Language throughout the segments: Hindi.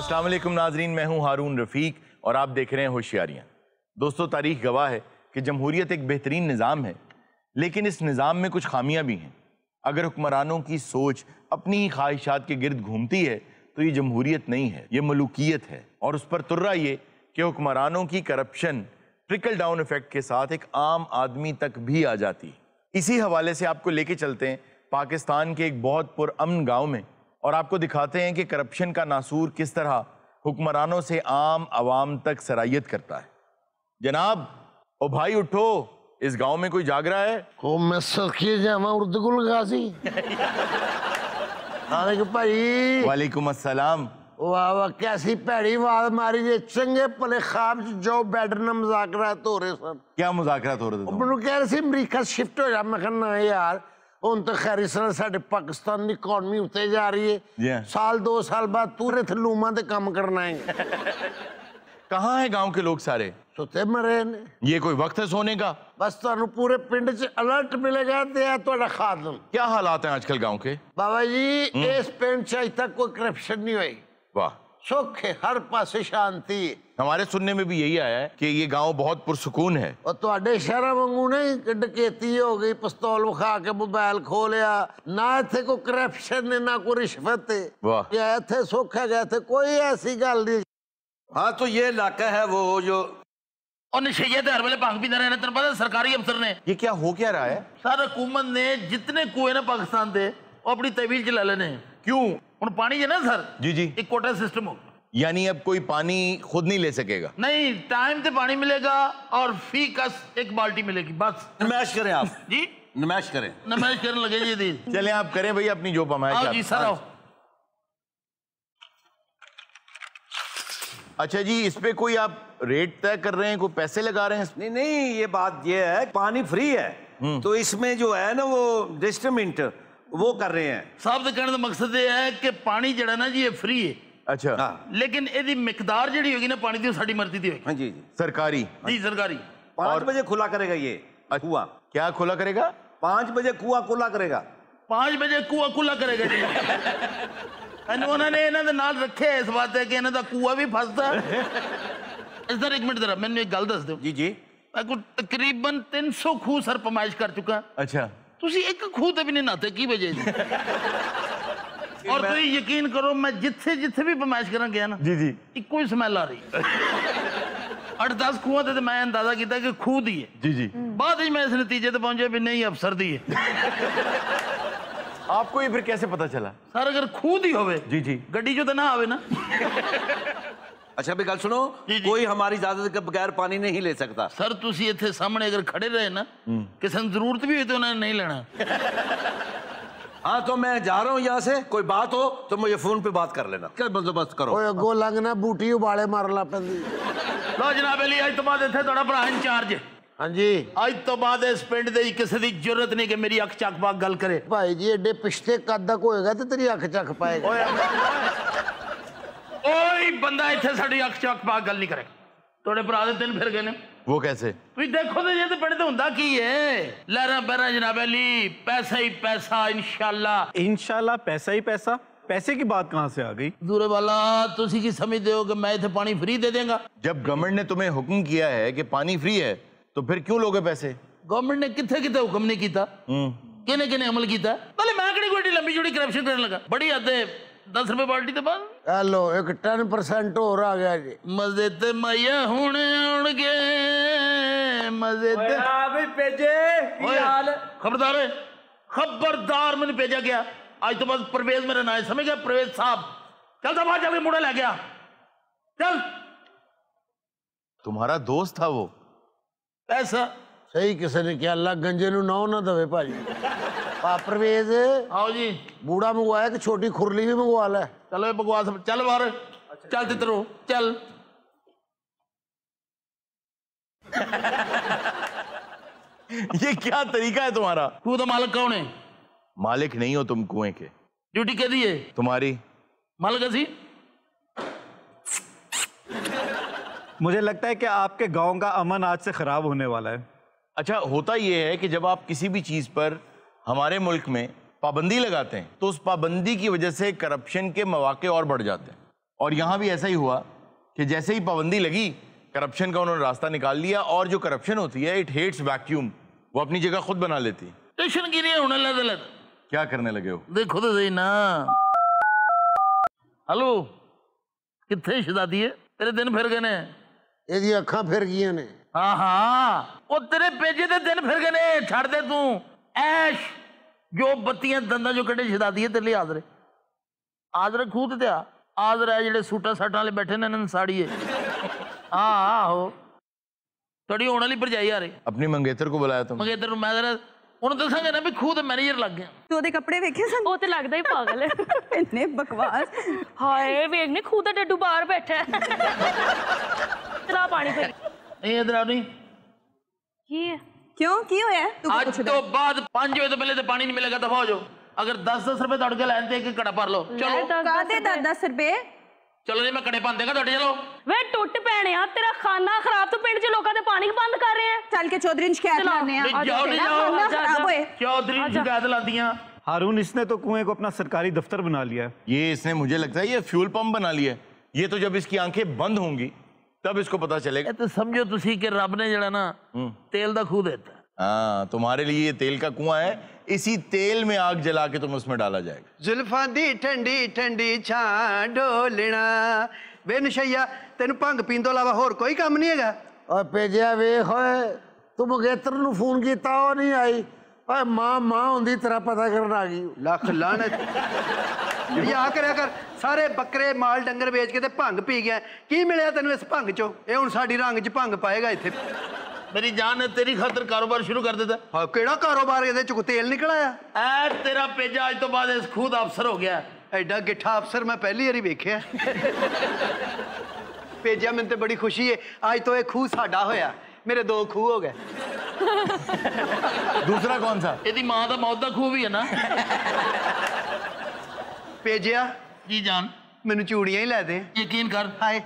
अस्सलाम वालेकुम नाजरीन, मैं हूं हारून रफ़ीक और आप देख रहे हैं होशियारियां। दोस्तों, तारीख गवाह है कि जमहूरियत एक बेहतरीन निज़ाम है, लेकिन इस निज़ाम में कुछ खामियां भी हैं। अगर हुक्मरानों की सोच अपनी ही ख्वाहिशात के गिर्द घूमती है तो ये जमहूरियत नहीं है, ये मलूकियत है। और उस पर तुर्रा ये कि हुक्मरानों की करप्शन ट्रिकल डाउन इफेक्ट के साथ एक आम आदमी तक भी आ जाती है। इसी हवाले से आपको लेके चलते हैं पाकिस्तान के एक बहुत पुरअमन गाँव में और आपको दिखाते हैं कि करप्शन का नासूर किस तरह हुक्मरानों से आम आवाम तक सरायत करता है। जनाब, ओ भाई उठो, इस गांव में कोई जाग रहा है? को मैं सखी जामा उर्दुगुल गाजी भाई। वालेकुम अस्सलाम। वाह वाह, कैसी भैड़ी आवाज मारी जे। चंगे भले ख्वाब जो बैठ ना मुज़ाकरात हो रहे सन। क्या मुज़ाकरात हो रहे थे? मैनू कह रहे सी अमरीका शिफ्ट हो जा। मैं कहना यार ਹੁਣ तो खैर इस तरह साडे पाकिस्तान की इकॉनमी उत्ते जा रही है। साल 2 साल बाद तू रे लूमा ते काम करना है। कहाँ है गांव के लोग सारे? सुते मरे ने। ये कोई वक्त है सोने का? बस तुहानू पूरे पिंड च अलर्ट मिलेगा ते है तुहाडा खादम। क्या हालात हैं आजकल गांव के? बाबा जी, इस पिंड च अज तक कोई करप्शन नहीं हुई। वाह, सुख है, हर पासे शांति। हमारे सुनने में भी यही आया है कि ये गांव बहुत पुरसुकून है। और तुहाडे शहर वांगू नहीं डकैती हो गई, पिस्तौल विखा के मोबाइल खो लिया, ना इत्थे कोई करप्शन है ना कोई रिश्वत है। वाह, या इत्थे सुख है, इत्थे कोई ऐसी गल नहीं। हाँ, तो ये इलाका है वो जो और नशेयत हर वेले भंग पींदा रहना। तेन पता सरकारी अफसर ने ये क्या हो क्या रहा है? सर हुकूमत ने जितने कुएं ना पाकिस्तान दे वो अपनी तहवील च ले लेने। क्यों? हुण पानी है ना सर, जी जी, एक कोटा सिस्टम हो, यानी अब कोई पानी खुद नहीं ले सकेगा? नहीं, टाइम से पानी मिलेगा और फी कस एक बाल्टी मिलेगी बस। नुमाइश करें आप जी, नुमाइश करें। नुमाइश करने लगे जी दी। चले आप करें भाई अपनी जो पमाइश। आओ जी सर, आओ। अच्छा जी, इस पे कोई आप रेट तय कर रहे हैं, कोई पैसे लगा रहे हैं? नहीं नहीं, ये बात ये है पानी फ्री है तो इसमें जो है ना वो डिस्ट्रीब्यूट वो कर रहे हैं। साहब के कहने का मकसद ये है कि पानी जड़ा ना जी ये फ्री है। अच्छा, हाँ, लेकिन यदि मिकदार जड़ी होगी ना पानी की साड़ी मर्जी दी होगी। हाँ जी जी, सरकारी? जी सरकारी। 5 बजे खुला करेगा ये कुआ। क्या खुला करेगा? 5 बजे कुआ खुला करेगा। 5 बजे कुआ खुला करेगा जी। उन्होंने इन्हों के नाल रखे इस बात है कि इन्हों का कुआ भी फसदा। सर एक मिनट जरा मैंने एक गल दस दो जी जी। मैं को तकरीबन 300 खूह सर पमाइश कर चुका। अच्छा, तुसी एक खूह ते भी नहीं नहाते की वजह? और तुम यकीन करो मैं जिथे जिथे भी पमाइश करन गया ना जी जी, इको ही स्मैल आ रही। 8-10 खूह ते मैं अंदाजा किया कि खूह दी है। जी जी। बाद में मैं इस नतीजे पे पहुंचा भी नहीं अफसर दी है। आपको ये फिर कैसे पता चला? सर अगर खूह दी होवे जी जी, गड्डी जो तो ना आवे ना। अच्छा भी गल सुनो, जी, जी। कोई हमारी इजाजत के बगैर पानी नहीं ले सकता। सर तुसी इत्थे सामने अगर खड़े रहे ना किसी ने जरूरत भी हुई तो उन्होंने नहीं लेना। हाँ, तो मैं जा रहा हूँ यहाँ से, कोई बात हो तो मुझे फोन पे बात कर लेना। क्या बंदोबस्त करो। ओए अगो लगना बूटी उबाले मारला पैंदी। लो जनाब अली, अज तो बाद इत्थे थोड़ा भरा इंचार्ज। हाँ जी, अज तो बाद इस पिंड दे किसी की जरूरत नहीं कि मेरी अख चक पाक गल करे। भाई जी एडे पिछते कद तक होएगा तो तेरी अख चख पाएगा। कोई बंदा इत्थे साडी अख चक पाक गल नहीं करेगा। थोड़े भरा दे 3 फिर गए ने। वो कैसे? तुम देखो तो ये तो पिंड तो हुंदा की है। लहरा बहरा जनाब अली, पैसा ही पैसा इंशाल्लाह। इंशाल्लाह पैसा ही पैसा? पैसे की बात कहाँ से आ गई? दूरे वाला तुसी की समझते हो कि मैं इत्थे पानी फ्री दे देंगा? जब गवर्नमेंट ने तुम्हें हुक्म किया है कि पानी फ्री है तो फिर क्यों लोगे पैसे? गवर्नमेंट ने किथे किथे हुक्म नहीं किया, किने किने अमल किया? पहले मैं कड़ी कोई लंबी चौड़ी करप्शन करने लगा। बड़ी हद है 10 रुपए बाल्टी तो बाद। हेलो, एक 10% और आ गया जी। मजे ते मैया हुणे आउणगे, मजे ते भी भेजे खबरदार है, खबरदार मैंने भेजा गया। आज तो बस परवेज मेरा नाम है, समझ गया? परवेज साहब चल दफा चल के मुड़ा ले गया। चल, तुम्हारा दोस्त था वो? पैसा सही किसी ने क्या अल्लाह गंजे नु नौ ना दवे भाजी। परवेज आओ जी। बूढ़ा मंगवाया कि छोटी खुरली भी मंगवा ले। चलो ये बकवास चल बाहर। चल तितरो चल। ये क्या तरीका है तुम्हारा? तू तो मालिक कौन है? मालिक नहीं हो तुम कुएं के। ड्यूटी के दिए तुम्हारी। मालिक असी। मुझे लगता है कि आपके गांव का अमन आज से खराब होने वाला है। अच्छा, होता यह है कि जब आप किसी भी चीज पर हमारे मुल्क में पाबंदी लगाते हैं तो उस पाबंदी की वजह से करप्शन के मौके और बढ़ जाते हैं और यहाँ भी ऐसा ही हुआ कि जैसे ही पाबंदी लगी, करप्शन का उन्होंने रास्ता निकाल लिया। और जो करप्शन होती है, इट हेट्स वैक्यूम, वो अपनी जगह खुद बना लेती है। टेंशन की नहीं होने लगा। क्या करने लगे हो? देखो तो सही ना। हेलो, कितने शहजादी है? तेरे दिन फिर गए ने? ਇਹਦੀ ਅੱਖਾਂ ਫਿਰ ਗਈਆਂ ਨੇ। हाँ हाँ, वो तेरे पेजे दे दिन फिर गए ने। छाड़ दे तू ऐश, जो बत्तियां दंदा जो कटे शहजादी है तेरे लिए आदरे आदरे खूद ते आदरे जेडे सूटा साटा वाले बैठे ने इन्हां साड़िए। हाँ आहो, थोड़ी होने वाली भरजाई आ रही। अपनी मंगेतर को बुलाया तुम? मंगेतर मैं जरा ਉਹਨੂੰ ਦੱਸਾਂਗਾ ਨਾ ਵੀ ਖੂਦ ਮੈਨੇਜਰ ਲੱਗ ਗਿਆ। ਤੂੰ ਉਹਦੇ ਕੱਪੜੇ ਵੇਖੇ ਸਨ? ਉਹ ਤੇ ਲੱਗਦਾ ਹੀ ਪਾਗਲ ਹੈ। ਇੰਨੇ ਬਕਵਾਸ। ਹਾਏ ਵੇਖ ਨੀ ਖੂਦ ਦਾ ਡੱਡੂ ਬਾਹਰ ਬੈਠਾ ਹੈ। ਤੇਰਾ ਪਾਣੀ ਫਿਰ ਨਹੀਂ ਇਧਰ ਆ ਨਹੀਂ। ਕੀ ਹੈ? ਕਿਉਂ ਕੀ ਹੋਇਆ? ਤੂੰ ਅੱਜ ਤੋਂ ਬਾਅਦ 5 ਵਜੇ ਤੋਂ ਪਹਿਲੇ ਤੇ ਪਾਣੀ ਨਹੀਂ ਮਿਲੇਗਾ। ਦਫਾ ਹੋ ਜਾਓ। ਅਗਰ 10-10 ਰੁਪਏ ਤੁਹਾਡੇ ਲੈਣ ਤੇ ਇੱਕ ਘੜਾ ਭਰ ਲਓ। ਚਲੋ ਕਾਦੇ 10-10 ਰੁਪਏ? ਚਲੋ ਜੀ ਮੈਂ ਘੜੇ ਭੰਨ ਦੇਗਾ ਤੁਹਾਡੇ। ਚਲੋ ਵੇ ਟੁੱਟ ਪੈਣਿਆ, ਤੇਰਾ ਖਾਨਾ ਖਰਾਬ। ਤੂੰ ਪਿੰਡ 'ਚ ਲੋਕਾਂ ਦੇ ਪਾਣੀ ਬੰਦ ਕਰ ਰਹੇ ਆ। ਚੱਲ ਕੇ ਚੌਧਰੀ ਨੂੰ ਸ਼ਿਕਾਇਤ ਲਾਣੇ ਆ। ਜਾਓ ਨਹੀਂ ਖਾਨਾ ਖਰਾਬ ਹੋਏ। ਚੌਧਰੀ ਨੂੰ ਸ਼ਿਕਾਇਤ ਲਾਦੀਆਂ। हारून, इसने तो कुएं को अपना सरकारी दफ्तर बना लिया है। ये इसने, मुझे लगता है ये फ्यूल पंप बना लिया है। ये तो जब इसकी आंखें बंद होंगी तब इसको पता चलेगा। ਇਹ ਤੇ ਸਮਝੋ ਤੁਸੀਂ ਕਿ ਰੱਬ ਨੇ ਜਿਹੜਾ ਨਾ ਤੇਲ ਦਾ ਖੂਹ ਦਿੱਤਾ। हाँ, तुम्हारे लिए ये तेल का कुआं है। इसी तेल में आग जला के तुम उसमें डाला जाएगा। जुल्फां दी ठंडी ठंडी छां ढोलना। वे नशैया, तेन भंग पीण तो इलावा होर कोई काम नहीं हैगा? ਓਏ ਭੇਜਿਆ ਵੇਖ ਓਏ, ਤੂੰ ਮੰਗੇਤਰ ਨੂੰ ਫੋਨ ਕੀਤਾ ਉਹ ਨਹੀਂ ਆਈ। ਓਏ ਮਾਂ ਹੁੰਦੀ ਤੇਰਾ ਪਤਾ ਕਰਨ ਆ ਗਈ। लख लानत। आ करिया कर, सारे बकरे माल डंगर बेच के ते भंग पी गया। की मिलिया तेन इस भंग चो? ये हुण साडी रंग च भंग पाएगा इत्थे। मेरी जान ने तेरी खातर कारोबार शुरू कर देता। हाँ, केड़ा कारोबार? इहदे चों तेल निकल आया। ऐ तेरा पेजा आज तो बाद इस खूह दा अफसर हो गया। एडा गिट्ठा अफसर मैं पहली बारी वेख्या। भेजिया, मैनूं ते बड़ी खुशी है। आज तो ये खूह साडा होया। मेरे 2 खूह हो गए। दूसरा कौन सा? ਇਹਦੀ ਮਾਂ ਦਾ ਮੌਤ ਦਾ ਖੂਹ ਵੀ ਹੈ ਨਾ। भेजिया, ਜੀ ਜਾਨ, मैनूं चूड़ियां ही लै दे। ਯਕੀਨ ਕਰ। हाय,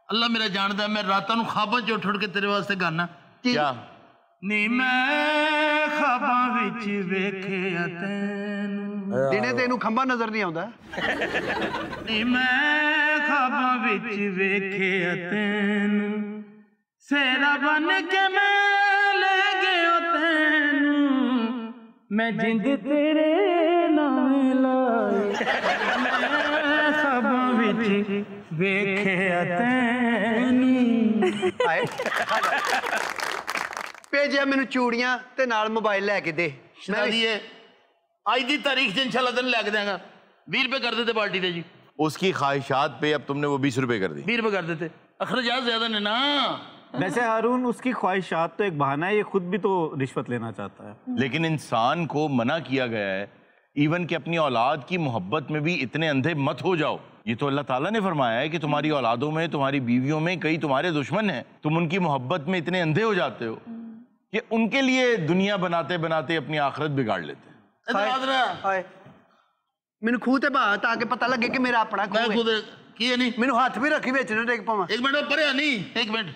ਅੱਲਾ ਮੇਰਾ ਜਾਣਦਾ, ਮੈਂ ਰਾਤਾਂ ਨੂੰ ਖਾਬਾਂ 'ਚ ਉੱਠ ਕੇ ਤੇਰੇ ਵਾਸਤੇ ਗਾਣਾ। क्या? ਨੀ ਮੈਂ ਖਾਬਾਂ ਵਿੱਚ ਵੇਖਿਆ ਤੈਨੂੰ। दिने तेनू खंबा नजर नहीं आउंदा। ਨੀ ਮੈਂ ਖਾਬਾਂ ਵਿੱਚ ਵੇਖਿਆ ਤੈਨੂੰ। ਸੇਰਾ ਬਣ ਕੇ ਮੈਂ ਲੈ ਗਿਆ ਤੈਨੂੰ। ਮੈਂ ਜਿੰਦ ਤੇਰੇ ਨਾਮ ਲਾਈ। ਮੈਂ ਖਾਬਾਂ ਵਿੱਚ ਵੇਖਿਆ ਤੈਨੂੰ। हाय, भेजिया, मैनूं चूड़ियां ते नाल मोबाइल लै के दे। मैं भी- दिए आज की तारीख से इंशाल्लाह तेन लग देगा। 20 रुपए कर देते पार्टी दे जी। उसकी ख्वाहिशात पे अब तुमने वो 20 रुपए कर दी। 20 रुपए कर देते, अखराजात ज्यादा ने ना। वैसे हारून, उसकी ख्वाहिशात तो एक बहाना है, ये खुद भी तो रिश्वत लेना चाहता है। लेकिन इंसान को मना किया गया है इवन कि अपनी औलाद की मोहब्बत में भी इतने अंधे मत हो जाओ। ये तो अल्लाह ताला ने फरमाया है कि तुम्हारी औलादों में, तुम्हारी बीवियों में कई तुम्हारे दुश्मन हैं। तुम उनकी मोहब्बत में इतने अंधे हो जाते हो कि उनके लिए दुनिया बनाते बनाते अपनी आखिरत बिगाड़ लेते हैं। इधर आ जरा। हाय, मैनूं खूह ते बहा ताकि पता लगे कि मेरा अपना मैं खूह है। खुद की है नहीं। मैनूं हाथ भी रखी विच ना टेक पावां। एक मिनट परे नहीं, एक मिनट।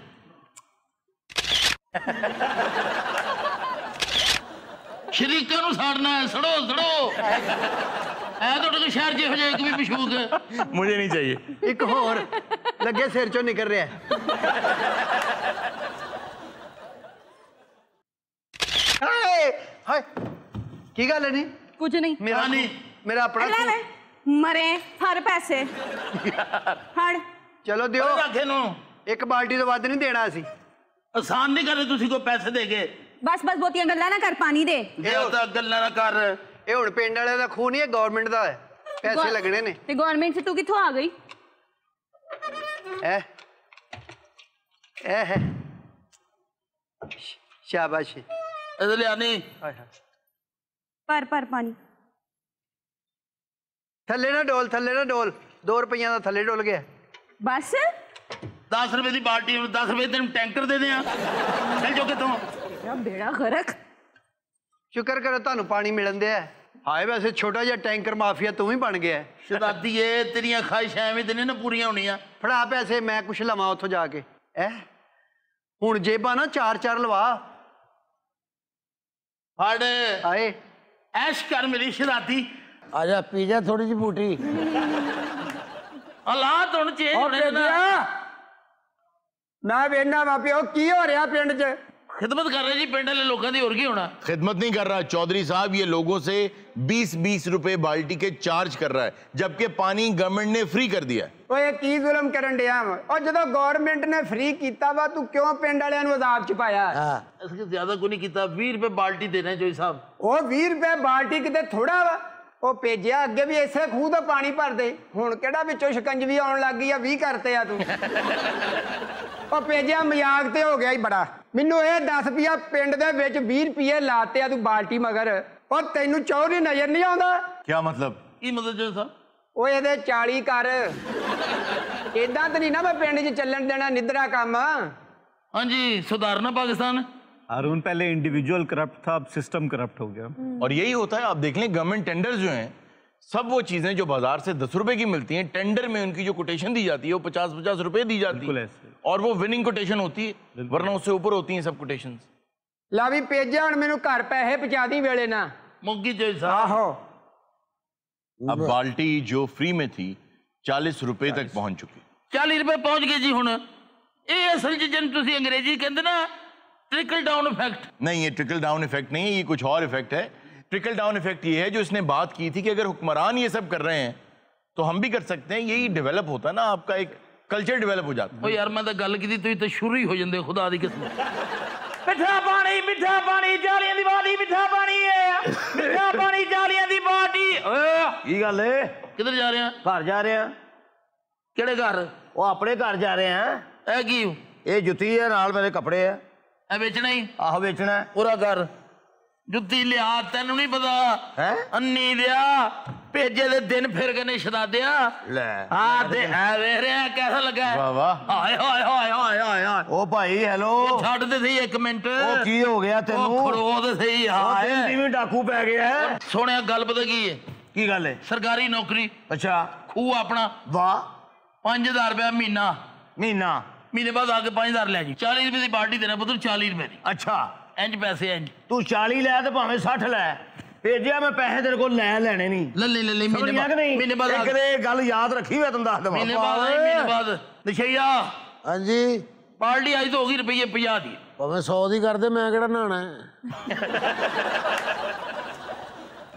शरीका नूं साड़ना है। सड़ो सड़ो। ऐ तो कोई शहर जिहो जिहा एक भी मशहूक है। मुझे नहीं चाहिए। एक होर लगे सिर चों निकल रहा है। हाय हाय, की गल है? नहीं ਕੁਝ ਨਹੀਂ। मेरा नहीं। मेरा अपना ਲੈ ਲੈ खूह। ਮਰੇ ਹਰ ਪੈਸੇ ਹੜ। चलो दियो, परे रखे नूं एक बाल्टी तो वध नहीं देना असी। आसान नहीं करे तुसी को पैसे दे के। ਬਸ ਬਸ ਬਹੁਤੀਆਂ ਗੱਲਾਂ ਨਾ ਕਰ, ਪਾਣੀ ਦੇ। ਇਹ ਤਾਂ ਗੱਲਾਂ ਨਾ ਕਰ। ये हुण पिंड वाले दा खूह नहीं है, गवर्नमेंट दा है। पैसे लगने ने। ਤੇ ਗਵਰਨਮੈਂਟ 'ਚ ਤੂੰ ਕਿੱਥੋਂ ਆ ਗਈ? ए है शाबाश। ਇਹਦੇ ਲਿਆ ਨਹੀਂ। हाय हाय, ਪਰ ਪਾਣੀ। थल्ले ना डोल, थल्ले ना डोल। 2 रुपया दा थल्ले डोल गया। ਬਸ 10 रुपए की बाल्टी, 10 रुपए तेन टैंकर दे दें। चल जो कितों ਮੇਰਾ ਬੇੜਾ ਗਰਕ। शुक्र करो तुहानू पानी मिलन दिया। हाय, वैसे छोटा जिहा टैंकर माफिया तू ही बन गया। शहजादी है तेरिया ख्वाहिशां एवें ते नहीं ना पूरियां होनियां। फड़ा पैसे, मैं कुछ लवां उत्थों जाके। हुण जेबां ना 4-4 लवा। फड़ हाय, ऐश कर मेरी शहजादी। ਆ ਜਾ ਪੀ ਜਾ ਥੋੜੀ ਜਿਹੀ ਬੂਟੀ। ਹਾਲਾਤ ਹੁਣ ਚੇਂਜ ਹੋਣੇ ਨੇ ਨਾ। ਮੈਂ ਵੇਖਣਾ ਵਾ ਪਿਓ ਕੀ ਹੋ ਰਿਹਾ ਪਿੰਡ 'ਚ। खिदमत कर रहे जी पिंड वाले लोगों की, और की होना। खिदमत नहीं कर रहा चौधरी साहब, ये लोगों से 20-20 रुपए बाल्टी के चार्ज कर रहा है, जबकि पानी गवर्नमेंट ने फ्री कर दिया है। ਓਏ ਕੀ ਜ਼ੁਲਮ ਕਰਨ ਡਿਆ ਵਾ? ਉਹ ਜਦੋਂ ਗਵਰਨਮੈਂਟ ਨੇ ਫ੍ਰੀ ਕੀਤਾ ਵਾ ਤੂੰ ਕਿਉਂ ਪਿੰਡ ਵਾਲਿਆਂ ਨੂੰ ਅਜ਼ਾਬ ਚ ਪਾਇਆ? इसके ज्यादा को नहीं किया, 20 रुपए बाल्टी देना है जोई साहब। ਉਹ 20 ਰੁਪਏ ਬਾਲਟੀ ਕਿਤੇ ਥੋੜਾ ਵਾ? ਉਹ ਭੇਜਿਆ ਅੱਗੇ ਵੀ ਇਸੇ ਖੂਹ ਤੋਂ ਪਾਣੀ ਭਰਦੇ, ਹੁਣ ਕਿਹੜਾ ਵਿੱਚੋਂ ਸ਼ਿਕੰਜਵੀ ਆਉਣ ਲੱਗ ਗਈ ਆ? 20 ਕਰਤੇ ਆ ਤੂੰ। ਉਹ ਭੇਜਿਆ ਮਜ਼ਾਕ ਤੇ ਹੋ ਗਿਆ ਹੀ ਬੜਾ। ਮੈਨੂੰ ਇਹ ਦੱਸ ਪਿਆ ਪਿੰਡ ਦੇ ਵਿੱਚ 20 ਰੁਪਏ ਲਾਤੇ ਆ ਤੂੰ ਬਾਲਟੀ ਮਗਰ, ਉਹ ਤੈਨੂੰ ਚੌਧਰੀ ਨਜ਼ਰ ਨਹੀਂ ਆਉਂਦਾ? क्या मतलब? की मतलब जोई साहब? ਉਹ ਇਹਦੇ 40 ਕਰ। ਏਦਾਂ ਤਾਂ ਨਹੀਂ ਨਾ ਮੈਂ ਪਿੰਡ 'ਚ ਚੱਲਣ ਦੇਣਾ ਨਿੱਧਰਾ ਕੰਮ। हाँ जी, सुधारना पाकिस्तान। हारून पहले इंडिविजुअल करप्ट था, अब सिस्टम करप्ट हो गया। और यही होता है, आप देख लें गवर्नमेंट टेंडर्स जो हैं, सब वो चीजें जो बाजार से 10 रुपए की मिलती हैं, टेंडर में उनकी जो कोटेशन दी जाती है वो 50-50 रुपए दी जाती है, और वो विनिंग कोटेशन होती है, वरना उससे ऊपर होती हैं सब कोटेशंस। ਲਾ ਵੀ ਭੇਜਿਆ ਹੁਣ ਮੈਨੂੰ ਘਰ ਪੈਸੇ ਪਹੁੰਚਾ ਦੀ ਵੇਲੇ ਨਾ। मुग्गी जोई साहब। ਆਹੋ अब बाल्टी जो फ्री में थी 40 रुपए तक पहुंच चुकी। 40 रुपए पहुंच गए जी। हुण ये असल च जिन तुसी अंग्रेजी कहंदे ना ट्रिकल डाउन इफेक्ट। नहीं, ये ट्रिकल डाउन इफेक्ट नहीं है, ये कुछ और इफेक्ट है। ट्रिकल डाउन इफेक्ट ये है जो इसने बात की थी कि अगर हुक्मरान ये सब कर रहे हैं तो हम भी कर सकते हैं। यही डेवलप होता है ना, आपका एक कल्चर डेवलप हो जाता है। ओ यार मैं तो गल की तुसी तो शुरू ही हो जांदे खुदा दी कसम। मिठा पानी जालियां दी बाटी, मिठा पानी है, मिठा पानी जालियां दी बाटी। की गल है? किधर जा रहे हैं? घर जा रहे हैं। केड़े घर? वो अपने घर जा रहे हैं। ए की ये जुत्ती है, नाल मेरे कपड़े है। ए बेचना ही? आहो बेचना है। पूरा घर जुत्ती लिया, तेन नहीं पता है? अन्नी लिया, भेजे दे दिन फिर गए शदादिया। ले हाँ दे देख रहे हैं कैसा लगा है? वाह वाह। हाय हाय हाय हाय हाय हाय। ओ भाई हेलो, छड़ दे सही एक मिनट। ओ की हो गया तेनू? ओ खड़ो दे सही। हाय टीवी डाकू पै गया है। सोने गल पता की है? की गल है? सरकारी नौकरी, अच्छा खूह अपना, वाह। 5000 रुपया महीना, महीना महीने बाद आके 5000 ले जी। 40 रुपए की बाल्टी देना पुत्र, 40 रुपए की। अच्छा इंज पैसे इंज। तू 40 लै तो भावें 60 लै, भेजिया मैं पैसे तेरे को लै लेने नहीं। ले महीने बाद एक दे गल याद रखी मैं तुम दस दवा। महीने बाद नशैया हाँ जी बाल्टी आई तो होगी रुपये 50 दी। भावें 100 ਦੀ ਕਰ ਦੇ, ਮੈਂ ਕਿਹੜਾ ਨਹਾਣਾ ਹੈ।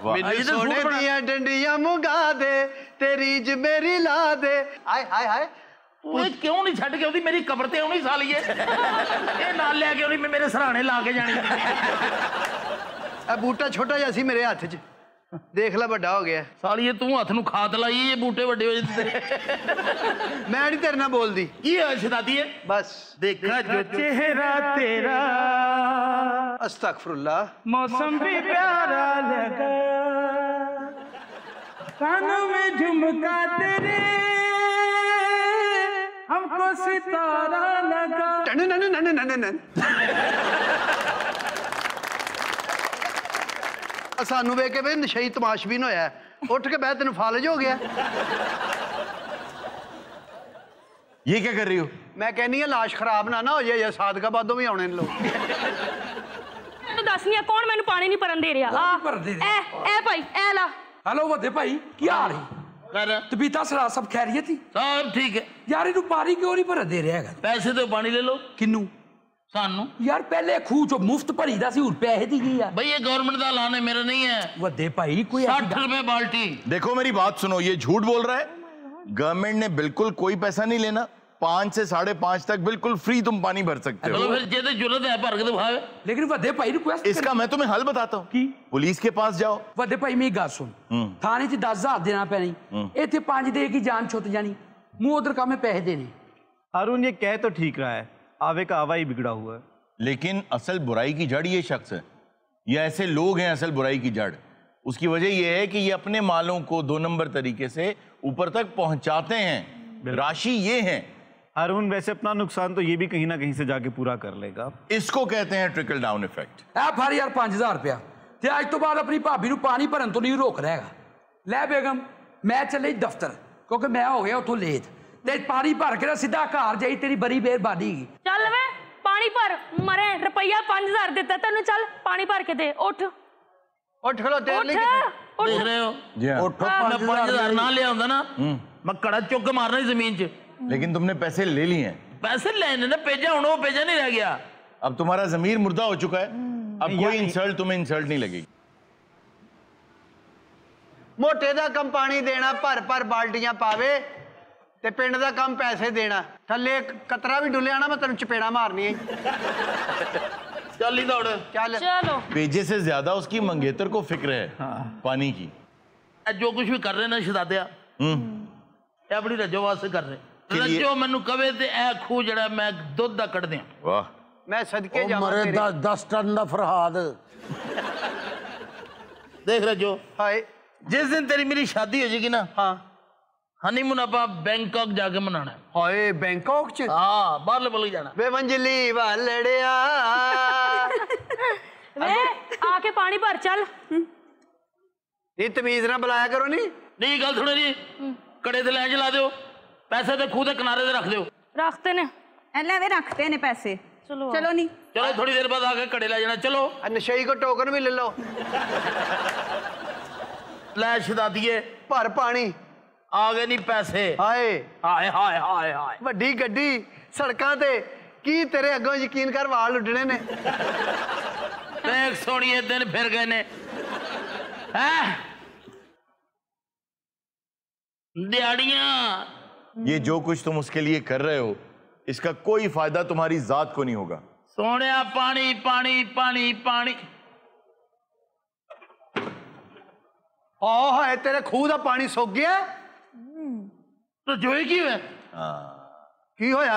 ਮੈਨੂੰ ਸੋਨੇ ਦੀਆਂ ਡੰਡੀਆਂ ਮੁਗਾ ਦੇ, तेरी ज मेरी ला दे। हाय हाय हाय तू क्यों नहीं छड़ के मेरी कबर ते आनी सालिए? ये नाल लेके आनी, मेरे सराहने ला के जानी। ਇਹ ਬੂਟਾ ਛੋਟਾ ਜਿਹਾ ਸੀ ਮੇਰੇ ਹੱਥ 'ਚ, देख ला बड़ा हो गया। सालिए तू हथ नूं खाद लाई, ये बूटे वड्डे हो जाते। मैं नहीं तेरे नाल बोलदी। ये शदादी है बस देखा जो चेहरा तेरा, अस्तगफुरुल्लाह। मौसम भी प्यारा लगा, कानों में झुमका तेरे, हमको सितारा लगा। सानू वेख के वे नशई तमाशबीन होया, उठ के बह, तेन फालज हो गया। ये क्या कर रही हो? मैं कहनी है लाश खराब ना हो जाए, सादकाबादों भी आने लोग। ਤੈਨੂੰ ਦੱਸਨੀ ਆ ਕੌਣ ਮੈਨੂੰ ਪਾਣੀ ਨਹੀਂ ਭਰਨ ਦੇ ਰਿਹਾ। ਐ ਭਾਈ ਐ ਲਾ। हेलो वधे भाई की हाल है? कर तबीयत सरा सब खैरियत ही? सब ठीक है यार इनू पानी क्यों नहीं भर दे रहा है? पैसे तो पानी ले लो। किन्नू? सानू यार पहले खूह चो मुफ्त भरी दा सी, हुण पैसे दी गई है। भाई ये गवर्नमेंट का ऐलान है, मेरा नहीं है। वधे भाई कोई 60 रुपए बाल्टी। देखो मेरी बात सुनो, ये झूठ बोल रहा है। गवर्नमेंट ने बिल्कुल कोई पैसा नहीं लेना, 5 से 5.5 तक बिल्कुल फ्री तुम पानी भर सकते हो। फिर जे जरूरत है भर के दिखावे। लेकिन वधे भाई रिक्वेस्ट इसका मैं तुम्हें हल बताता हूँ। पुलिस के पास जाओ। वधे भाई मेरी गल सुन, थाने च 10,000 देना पैनी, इत्थे 5 दे की जान छुट जानी, मुंह उधर का में पैसे देने। हारून ये कह तो ठीक रहा है, आवे का आवा ही बिगड़ा हुआ है। लेकिन असल बुराई की जड़ ये शख्स है, ये ऐसे लोग हैं असल बुराई की जड़। उसकी वजह यह है कि ये अपने मालों को 2 नंबर तरीके से ऊपर तक पहुंचाते हैं। राशि ये है। हारून वैसे अपना नुकसान तो ये भी कहीं ना कहीं से जाके पूरा कर लेगा। इसको कहते हैं ट्रिकल डाउन इफेक्ट। ए फर यार 5,000 रुपया, ते आज तो बाद अपनी भाभी नूं पानी भरन तो नहीं रोक रहेगा। लै बेगम मैं चले दफ्तर, क्योंकि मैं हो गया उतों लेट, ते पानी भर के सीधा घर जाई, तेरी बड़ी मेहरबानी। चल वे पानी भर, मरे रुपया 5,000 देता तेन, चल पानी भर के दे। उठ उठ खलो, तेरे लिए देख रहे हो? जी हाँ। उठो 5,000 ना ले आंदा ना, मैं कड़ा चुक के मारना ही जमीन च। लेकिन तुमने पैसे ले लिए हैं। पैसे लेने ना भेजा, हूं वो भेजा नहीं रह गया। अब तुम्हारा जमीर मुर्दा हो चुका है, अब कोई इंसल्ट तुम्हें इंसल्ट नहीं लगेगी। मोटे दा कम पानी देना, भर भर बाल्टियां पावे ते पिंड दा कम पैसे देना। थल्ले कतरा भी डुलिया ना मैं तेन चपेड़ा मारनी है। चल ही दौड़, चल चलो। पेजे से ज्यादा उसकी मंगेतर को फिक्र है पानी की। जो कुछ भी कर रहे ना शहजादिया, ये अपनी रजो वास्ते कर रहे। रजो मैनू कवे ते ए खूह जड़ा मैं दुध दा कढ़ दियां। वाह, मैं सदके ओ जावां मरे तेरे। 10 टन दा फरहाद। देख रजो, हाय जिस दिन तेरी मेरी शादी हो जाएगी ना, हाँ हनीमून आप बैंकॉक जाके मनाना है। हाय बैंकॉक च? हाँ, बाहरले मुल्क जाना। वे मंजली वालड़िया वे आके पानी भर चल। ये तमीज ना बुलाया करो नी। नहीं गल सुनो जी, कड़े ते लै चला दो, पैसे ते खूह दे किनारे ते रख दो। रखते ने एले वे रखते ने पैसे। चलो चलो नहीं, चलो थोड़ी देर बाद आके कड़े लै जाना। चलो नशई को टोकन भी ले लो। लै शहजादिए, भर पानी। आ गए नहीं पैसे। हाय हाय हाय हाय हाय। ਵੱਡੀ ਗੱਡੀ ਸੜਕਾਂ ਤੇ ਕੀ ਤੇਰੇ ਅੱਗੋਂ ਯਕੀਨ ਕਰ ਵਾਲ ਉੱਡਣੇ ਨੇ। देख सोनिए दिन फिर गए ने। हैं? दिहाड़ियां। ये जो कुछ तुम उसके लिए कर रहे हो, इसका कोई फायदा तुम्हारी जात को नहीं होगा। सोनिया पानी पानी पानी पानी। ਆਹ ਹਾਏ ਤੇਰੇ ਖੂਹ ਦਾ ਪਾਣੀ ਸੁੱਕ ਗਿਆ। तो जो ही क्यों है? ਕੀ ਹੋਇਆ?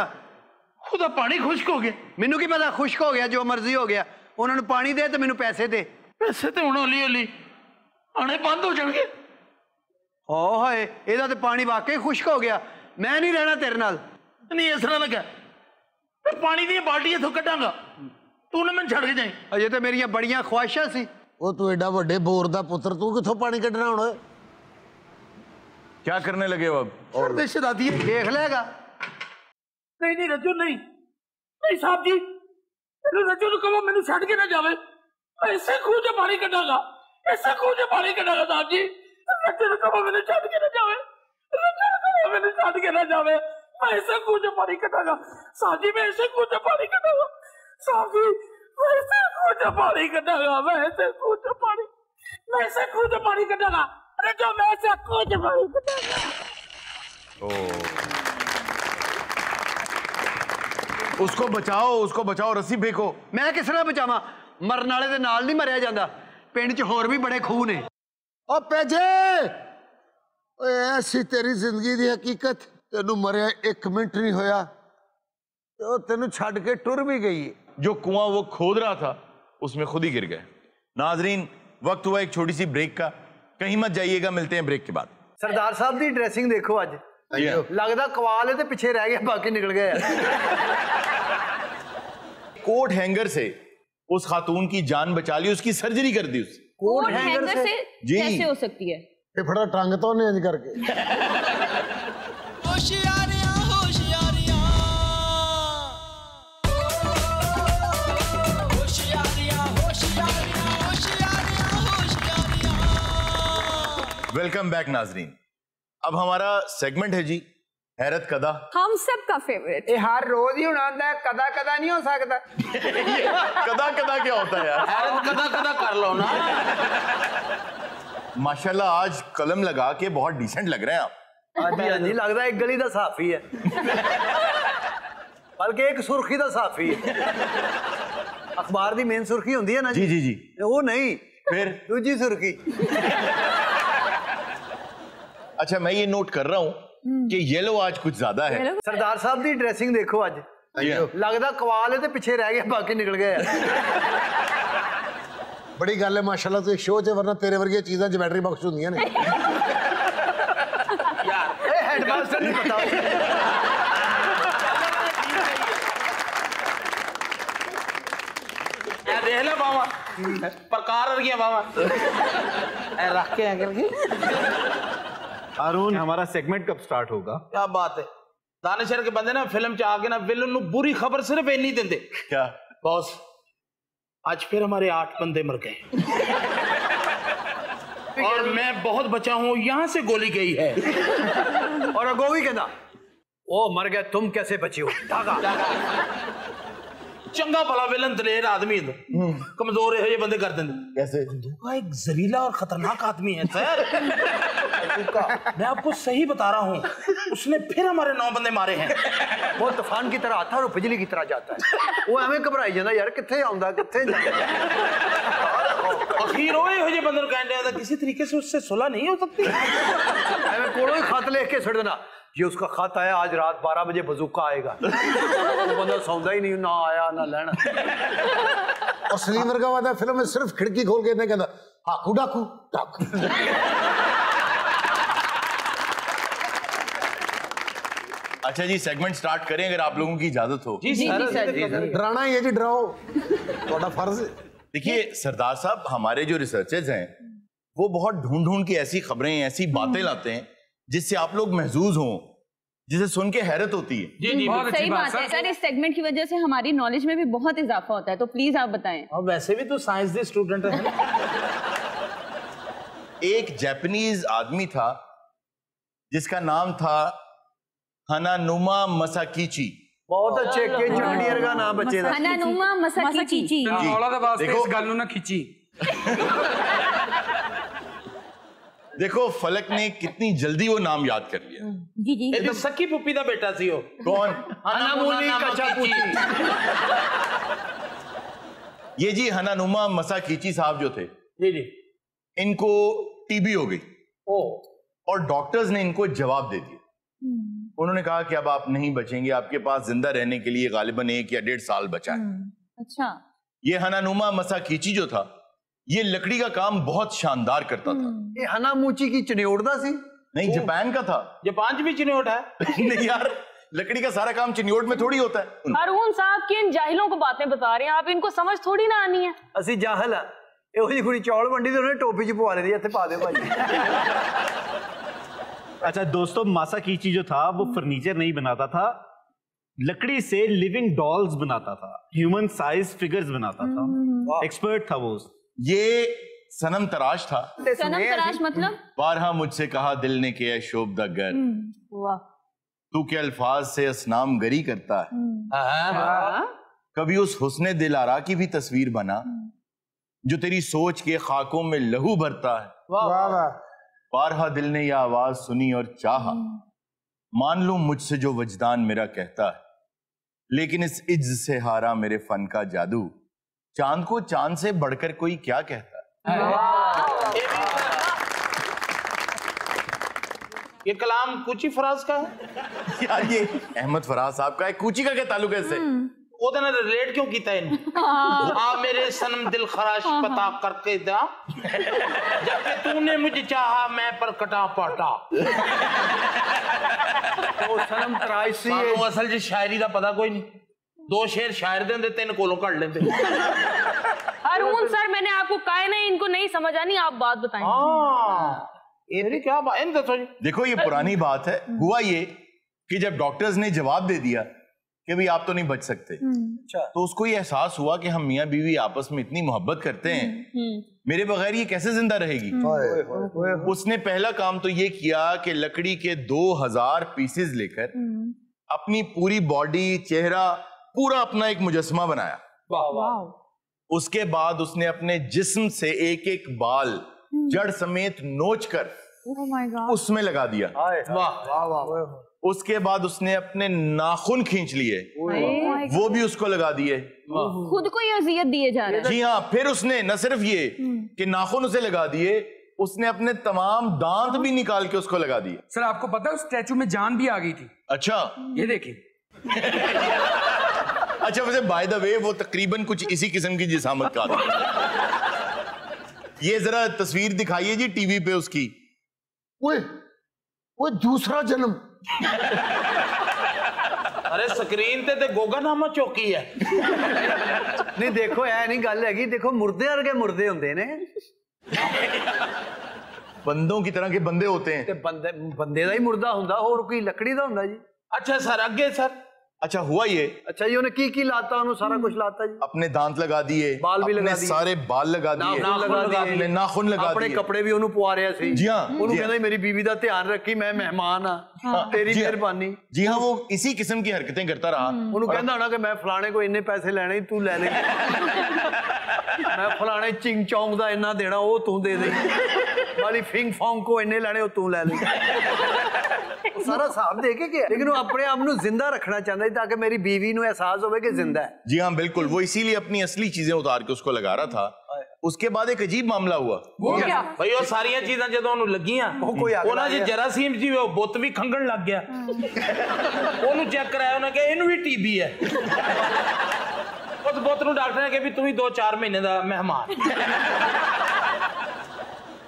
खुदा पानी खुश्क हो गया। ਮੈਨੂੰ ਕੀ ਪਤਾ ਖੁਸ਼ਕ ਹੋ ਗਿਆ, ਜੋ ਮਰਜ਼ੀ ਹੋ ਗਿਆ। ਉਹਨਾਂ ਨੂੰ ਪਾਣੀ ਦੇ ਤੇ ਮੈਨੂੰ ਪੈਸੇ ਦੇ। पैसे तो हूं हौली हौली आने बंद हो जाएंगे। ਆਹ ਹਾਏ ਇਹਦਾ ਤੇ ਪਾਣੀ ਵਾਕਈ ਖੁਸ਼ਕ ਹੋ ਗਿਆ। ਮੈਂ ਨਹੀਂ ਰਹਿਣਾ ਤੇਰੇ ਨਾਲ। नहीं इस तरह लगा, मैं पानी दी बाल्टी इथों कटांगा, तू ना मैं छड़ के जाए। ਅਜੇ ਤੇ ਮੇਰੀਆਂ ਬੜੀਆਂ ਖੁਆਇਸ਼ਾਂ ਸੀ। ਉਹ ਤੂੰ ਐਡਾ ਵੱਡੇ ਬੋਰ ਦਾ ਪੁੱਤਰ, ਤੂੰ ਕਿੱਥੋਂ ਪਾਣੀ ਕੱਢਣਾ ਹੁਣ? क्या करने लगे हो अब? और शहजादी ਦੇਖ लेगा। नहीं नहीं रजो नहीं नहीं साहब जी, रजो तो कहो मैंने छड़ के ना जावे। मैं ऐसे खूह से पानी कटांगा, ऐसे खूह से पानी कटांगा साहब जी। रजो तो कहो मैंने छड़ के ना जावे, रजो तो कहो मैंने छड़ के ना जावे। मैं ऐसे खूह से पानी कटांगा साहब जी, मैं ऐसे खूह से पानी कटांगा साहब जी, मैं ऐसे खूह से पानी कटांगा, मैं ऐसे खूह से पानी, मैं ऐसे खूह से पानी कटांगा। रजो मैं ऐसे खूह से पानी कटांगा। उसको बचाओ, उसको बचाओ, रस्सी फेंको। मैं किस तरह बचावां? मरन वाले दे नाल नहीं मरिया जांदा। पिंड च होर भी बड़े खूह ने। ਓ ਪੈਜੇ, ਓਏ ਐਸੀ ਤੇਰੀ ਜ਼ਿੰਦਗੀ ਦੀ ਹਕੀਕਤ। ਤੈਨੂੰ ਮਰਿਆ 1 ਮਿੰਟ ਨਹੀਂ ਹੋਇਆ ਤੇ ਉਹ ਤੈਨੂੰ ਛੱਡ ਕੇ ਟੁਰ ਵੀ ਗਈ। जो कुआं वो खोद रहा था उसमें खुद ही गिर गए। नाजरीन, वक्त हुआ एक छोटी सी ब्रेक का, कहीं मत जाइएगा, मिलते हैं ब्रेक के बाद। सरदार साहब दी ड्रेसिंग देखो अज। लगदा कवाल है ते पीछे रह गया, बाकी निकल गया। कोट हैंगर से उस खातून की जान बचा ली, उसकी सर्जरी कर दी उससे। कोट हैंगर से जी। कैसे हो सकती है? ਫੇਫੜਾ ਟੰਗ ਤੋਂ ਨੇ ਇੰਜ ਕਰਕੇ। होशियारियां होशियारियां होशियारियां होशियारियां होशियारियां होशियारियां। वेलकम बैक नाजरीन। अब हमारा सेगमेंट है जी हैरत कदा। हम सब का फेवरेट। ये हर रोज ही होना होता है, कदा कदा नहीं हो सकता। कदा कदा क्या होता है यार? हैरत कदा कदा कर लो ना। माशाल्लाह आज कलम लगा के बहुत डिसेंट लग रहे हैं आप। हाँ जी, लगता है एक गली का साफी है, बल्कि एक सुर्खी का साफी है। अखबार की मेन सुर्खी होती है ना जी जी जी, वो नहीं, फिर दूजी सुर्खी। अच्छा, मैं ये नोट कर रहा हूँ कि येलो आज कुछ ज्यादा है। सरदार साहब की ड्रेसिंग देखो अज। लगदा कवाल है ते पीछे रह गया, बाकी निकल गया। बड़ी गल है माशाल्लाह, तू एक शो च, वरना तेरे वर्गी चीज़ां ज्योमेट्री बॉक्स होंदियां ने। हेडमास्टर नहीं पता। देख ले बाबा, प्रकार वर्गियां बाबा रख के हारून, हमारा सेगमेंट कब स्टार्ट होगा? क्या बात है, दानिशर के बंदे ना फिल्म च आके ना विलन नु बुरी खबर सिर्फ इन्नी देंदे। क्या बॉस, आज फिर हमारे 8 बंदे मर गए। और मैं बहुत बचा हूँ, यहाँ से गोली गई है। और अगो भी कहना ओ मर गया, तुम कैसे बचे हो? चंगा भला विलन दलेर आदमी कमजोर है ये बंदे कर देंगे कैसे? बंदूका एक जहरीला और खतरनाक आदमी है सर। मैं आपको सही बता रहा हूँ, उसने फिर हमारे 9 बंदे मारे हैं। वो तूफान की तरह आता है और बिजली की तरह जाता है। वो हमें घबराई जाता यार, कितने आउंदा कितने अखीर होए हो ये बंदर कहने किसी तरीके से उससे सुलह नहीं हो सकती। हमें कोई खत लिख के छोड़ देना, ये उसका खत आया आज रात 12 बजे बजूका आएगा। वो बंदा सौंदा ही नहीं, ना आया ना लेना। और सलीम वर्गा वादा फिल्म में सिर्फ खिड़की खोल के नहीं कहता हाकू डाकू डाकू। अच्छा जी, सेगमेंट स्टार्ट करें अगर आप लोगों की इजाजत हो। जी डराना ही है जी, डराओ, थोड़ा फर्ज है। देखिए सरदार साहब, हमारे जो रिसर्चर्स हैं वो बहुत ढूंढ ढूंढ के ऐसी खबरें, ऐसी बातें लाते हैं जिससे आप लोग महजूज हों, जिसे सुन के हैरत होती है। जी जी, बहुत सही बात है सर। इस सेगमेंट की वजह से हमारी नॉलेज में भी बहुत इजाफा होता है, तो प्लीज आप बताएं। और वैसे भी तो साइंस के स्टूडेंट है। एक जापानीज आदमी था जिसका नाम था हनानुमा मसाकीची। बहुत अच्छे के चंडीगढ़ का नाम बच्चे दा। हनानुमा मसाकीची। देखो गल ना खिंची। देखो फलक ने कितनी जल्दी वो नाम याद कर लिया। जी जी। ये तो सक्की पुप्पी दा बेटा सी हो। कौन? हनामुनी कचापुची। ये जी हनानुमा मसाकीची साहब जो थे, जी जी, इनको टीबी हो गई। और डॉक्टर्स ने इनको जवाब दे दिया। उन्होंने कहा कि अब आप नहीं बचेंगे, आपके पास जिंदा रहने के लिए गालिबन 1 या 1.5 साल बचा है। अच्छा। ये हनानुमा मसाकीची जो था, ये लकड़ी का काम बहुत शानदार करता था। ये हनामूची की चिन्योड़दा सी? नहीं, जापान का था। जापान भी चिन्योट है। नहीं यार, लकड़ी का सारा काम चिन्योट में थोड़ी होता है। हारून साहब की इन जाहिलों को बातें बता रहे हैं आप, इनको समझ थोड़ी ना आनी है। ਅਸੀਂ ਜਾਹਲ ਆ ਇਹੋ ਜਿਹੀ ਕੁੜੀ ਚੌਲ ਵੰਡੀ ਤੇ ਉਹਨੇ ਟੋਪੀ 'ਚ ਪਵਾ ਲਈ ਇੱਥੇ ਪਾ ਦੇ ਭਾਈ। अच्छा दोस्तों, मासाकीची जो था वो फर्नीचर नहीं बनाता था, लकड़ी से लिविंग डॉल्स बनाता था, ह्यूमन साइज फिगर्स बनाता था। एक्सपर्ट था वो। ये सनम तराश था। सनम तराश मतलब? बारहा मुझसे कहा दिल ने कि शोभदा गर, वाह, तू के अल्फाज से असनाम गरी करता है। कभी उस हुस्ने दिल आरा की भी तस्वीर बना जो तेरी सोच के खाकों में लहू भरता है। वाह वाह। बारहा दिल ने यह आवाज सुनी और चाहा, मान लूं मुझसे जो वजदान मेरा कहता है, लेकिन इस इज्ज से हारा मेरे फन का जादू, चांद को चांद से बढ़कर कोई क्या कहता है। ये कलाम कूची फराज का है। यार ये अहमद फराज साहब का है, कूची का क्या ताल्लुक है इससे? ਉਹਦੇ ਨਾਲ ਰਿਲੇਟ ਕਿਉਂ ਕੀਤਾ ਇਹਨੂੰ? ਆ ਮੇਰੇ सनम दिल खराश पता करके दा, जबकि तूने मुझे चाहा मैं पर कटा पाटा। ਉਹ ਸਨਮ ਤਰਾਸ਼ ਸੀ। ਸਾਨੂੰ ਅਸਲ 'ਚ ਸ਼ਾਇਰੀ ਦਾ ਪਤਾ ਕੋਈ ਨਹੀਂ। 2 शेर शायर दे देते, 3 कोलों काट लेते। हारून सर, मैंने आपको कहा है ना, इनको नहीं समझ आनी, आप बात बताएं। ये क्या बात? देखो ये पुरानी बात है। हुआ ये कि जब डॉक्टर्स ने जवाब दे दिया कि भाई आप तो नहीं बच सकते, तो उसको ये एहसास हुआ कि हम मियाँ बीवी आपस में इतनी मोहब्बत करते हैं, मेरे बगैर ये कैसे जिंदा रहेगी। उसने पहला काम तो ये किया कि लकड़ी के 2000 पीसेस लेकर अपनी पूरी बॉडी, चेहरा, पूरा अपना एक मुजस्मा बनाया। उसके बाद उसने अपने जिस्म से एक एक बाल जड़ समेत नोच कर उसमें लगा दिया। उसके बाद उसने अपने नाखून खींच लिए, वो भी उसको लगा दिए। खुद को ये अजियत दिए जा रहे हैं। जी हाँ, फिर उसने न सिर्फ ये कि नाखून उसे लगा दिए, उसने अपने तमाम दांत भी निकाल के उसको लगा दिए। सर आपको पता है उस स्टैचू में जान भी आ गई थी। अच्छा, ये देखिए। अच्छा, वैसे बाय द वे वो तकरीबन कुछ इसी किस्म की जिसामत का था। ये जरा तस्वीर दिखाइए जी टीवी पे उसकी। वो दूसरा जन्म। अरे स्क्रीन ते गोगा नामा चौकी है। नहीं देखो ऐ नहीं गल हैगी, देखो मुर्दे वर्गे मुर्दे होंदे ने। बंदों की तरह के बंदे होते हैं। ते बंदे दा ही मुर्दा हुंदा, होर कोई लकड़ी दा हुंदा जी। अच्छा सर, अगे सर अच्छा हुआ ये, अच्छा जी उन्हें की लाता, उन्हें सारा कुछ लाता जी, अपने दांत लगा दिए, बाल भी लगा दिए, सारे बाल लगा दिए, नाखून लगा अपने दिए, कपड़े भी उन्हें पुआ रहे सी। जी हाँ, उन्हें कहना मेरी बीवी का ध्यान रखी, मैं मेहमान हाँ, तेरी मेहरबानी। जी हाँ, वो इसी किस्म की हरकतें करता रहा। उन्हें कहना होना कि मैं फलाने को इन्ने पैसे लेने, तू ले ले, मैं फलाने चिंग चौंग का इन्ना देना, वो तू दे दे, वाली फिंग फोंग को इन्ने लेने, वो तू ले ले, सारा साहब देखे क्या, लेकिन वो अपने आप को जिंदा रखना चाहता है ताकि मेरी बीवी को एहसास हो कि जिंदा है। जी हाँ बिल्कुल, वो इसीलिए अपनी असली चीजें उतार के उसको लगा रहा था। उसके बाद एक अजीब मामला हुआ। वो क्या भाई, वो सारियां चीज़ां जदों ਉਹਨੂੰ ਲੱਗੀਆਂ ਉਹਨਾਂ ਦੀ ਜਰਾਸੀਮ ਜੀ ਉਹ ਬੁੱਤ ਵੀ ਖੰਗਣ ਲੱਗ ਗਿਆ, ਉਹਨੂੰ ਚੈੱਕ ਕਰਾਇਆ, ਉਹਨੇ ਕਿਹਾ ਇਹਨੂੰ ਵੀ ਟੀਬੀ ਹੈ। ਉਸ ਬੁੱਤ ਨੂੰ ਡਾਕਟਰ ਨੇ ਕਿਹਾ ਵੀ ਤੂੰ ਵੀ 2-4 ਮਹੀਨੇ ਦਾ ਮਹਿਮਾਨ।